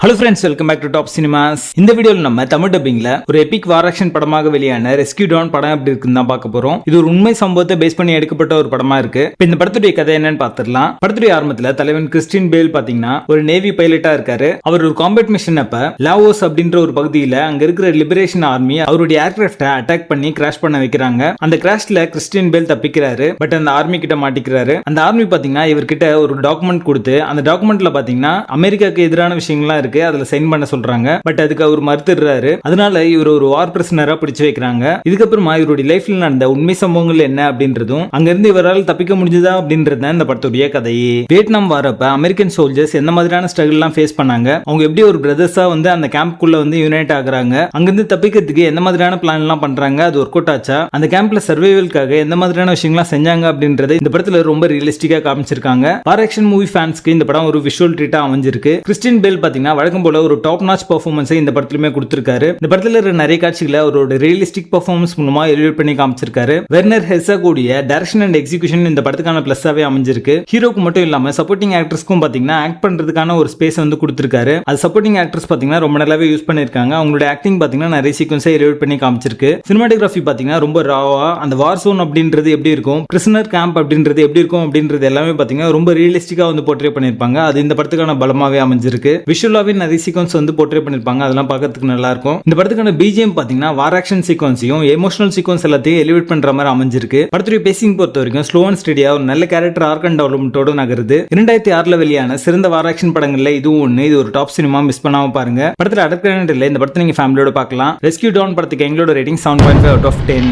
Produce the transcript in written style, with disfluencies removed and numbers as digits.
Hello friends, welcome back to Top Cinemas. இந்த வீடியோவில் நம்ம தமிழ் டப்பிங்ல ஒரு எபிக் வார் ஆக்ஷன் படமாக வெளியான ரெஸ்கியூ டான் படம் எப்படி இருக்குன்னு தான் பார்க்க போறோம். இது ஒரு உண்மை சம்பவத்தை பேஸ் பண்ணி எடுக்கப்பட்ட ஒரு படமா இருக்கு. இப்போ இந்த படத்துடைய கதை என்னன்னு பார்த்துடலாம். படத்துடைய ஆரம்பத்தில் தலைவன் கிறிஸ்டின் பேல் பாத்தீங்கன்னா ஒரு நேவி பைலட்டா இருக்காரு. அவர் ஒரு காம்பேட் மிஷன் அப்ப லாவோஸ் அப்படின்ற ஒரு பகுதியில அங்க இருக்கிற லிபரேஷன் ஆர்மி அவருடைய ஏர்கிராஃப்டை அட்டாக் பண்ணி கிராஷ் பண்ண வைக்கிறாங்க. அந்த கிராஷ்ல கிறிஸ்டின் பேல் தப்பிக்கிறாரு. பட் அந்த ஆர்மி கிட்ட மாட்டிக்கிறாரு. அந்த ஆர்மி பாத்தீங்கன்னா இவர்கிட்ட ஒரு டாக்குமெண்ட் கொடுத்து அந்த டாக்குமெண்ட்ல பாத்தீங்கன்னா அமெரிக்காவுக்கு எதிரான விஷயங்கள்லாம் இருக்கு, அதுல சைன் பண்ண சொல்றாங்க. பட் அதுக்கு அவர் மறுத்துறாரு. அதனால இவர் ஒரு வார் பிரிசனரா பிடிச்சு வைக்கிறாங்க. இதுக்கப்புறமா இவருடைய லைஃப்ல நடந்த உண்மை சம்பவங்கள் என்ன அப்படின்றதும் அங்க இருந்து இவரால் தப்பிக்க முடிஞ்சதா அப்படின்றது இந்த படத்துடைய கதையே. வியட்நாம் வாரப்ப அமெரிக்கன் சோல்ஜர்ஸ் எந்த மாதிரியான ஸ்ட்ரகிள் எல்லாம் ஃபேஸ் பண்ணாங்க, அவங்க எப்படி ஒரு பிரதர்ஸா வந்து அந்த கேம்ப்குள்ள வந்து யுனைட் ஆகுறாங்க, அங்கிருந்து தப்பிக்கிறதுக்கு எந்த மாதிரியான பிளான் எல்லாம் பண்றாங்க, அது ஒர்க் அவுட் ஆச்சா, அந்த கேம்ப்ல சர்வைவல்காக எந்த மாதிரியான விஷயங்கள்லாம் செஞ்சாங்க அப்படின்றது இந்த படத்துல ரொம்ப ரியலிஸ்டிக்கா காமிச்சிருக்காங்க. வார் ஆக்ஷன் மூவி ஃபேன்ஸ்க்கு இந்த படம் ஒரு விஷுவல் ட்ரீட்டா அமைஞ்சிருக்கு. கிறிஸ்டின் பேல் பாத்தீங்கன்னா வழக்கம் போல ஒரு டாப் நாச் பெர்ஃபார்மன்ஸை இந்த படத்திலுமே கொடுத்திருக்காரு. இந்த படத்துல இருக்கிற நிறைய காட்சிகளை அவரோட ரியலிஸ்டிக் பெர்ஃபார்மன்ஸ் மூலமா எலிவேட் பண்ணி காமிச்சிருக்காரு. வெர்னர் ஹெர்சா கூடிய டைரக்ஷன் அண்ட் எக்ஸிகியூஷன் இந்த படத்துக்கான பிளஸ்ஸாவே அமைஞ்சிருக்கு. ஹீரோக்கு மட்டும் இல்லாம சப்போர்ட்டிங் ஆக்டர்ஸ்க்கும் பாத்தீங்கன்னா ஆக்ட் பண்றதுக்கான ஒரு ஸ்பேஸ் வந்து கொடுத்திருக்காரு. அது சப்போர்ட்டிங் ஆக்டர்ஸ் பாத்தீங்கன்னா ரொம்ப நல்லாவே யூஸ் பண்ணிருக்காங்க. அவங்களோட ஆக்டிங் பாத்தீங்கன்னா நிறைய சீக்வன்ஸை எலிவேட் பண்ணி காமிச்சிருக்கு. சினிமாட்டோகிராஃபி பாத்தீங்கன்னா ரொம்ப ராவா அந்த வார் சோன் அப்படின்றது எப்படி இருக்கும், பிரிசனர் கேம்ப் அப்படின்றது எப்படி இருக்கும் அப்படின்றது எல்லாமே பாத்தீங்கன்னா ரொம்ப ரியலிஸ்டிக்கா வந்து போர்ட்ரே பண்ணிருப்பாங்க. அது இந்த படத்துக்கான பலமாவே அமைஞ்சிருக்கு. விஷுவலாவே நிறைய சீக்வன்ஸ் வந்து போர்ட்ரே பண்ணிருப்பாங்க. அதெல்லாம் பார்க்கிறதுக்கு நல்லா இருக்கும். இந்த படத்துக்கான பிஜிஎம் பாத்தீங்கன்னா வார் ஆக்ஷன் சீக்வன்ஸையும் எமோஷனல் சீக்வன்ஸ் எல்லாத்தையும் எலிவேட் பண்ற மாதிரி அமைஞ்சிருக்கு. படத்துடைய பேசிங் பொறுத்த வரைக்கும் ஸ்லோ அண்ட் ஸ்டெடியா ஒரு நல்ல கேரக்டர் ஆர்க் அண்ட் டெவலப்மென்ட்டோட நகருது. 2006 வெளியான சிறந்த வார் ஆக்ஷன் படங்கள்ல இதுவும் ஒண்ணு. இது ஒரு டாப் சினிமா, மிஸ் பண்ணாம பாருங்க. படத்துல அடர்கரண்ட் இல்ல. இந்த படத்தை நீங்க ஃபேமிலியோட பார்க்கலாம். ரெஸ்கியூ டான் படத்துக்கு எங்களோட ரேட்டிங் 7.5 out of 10.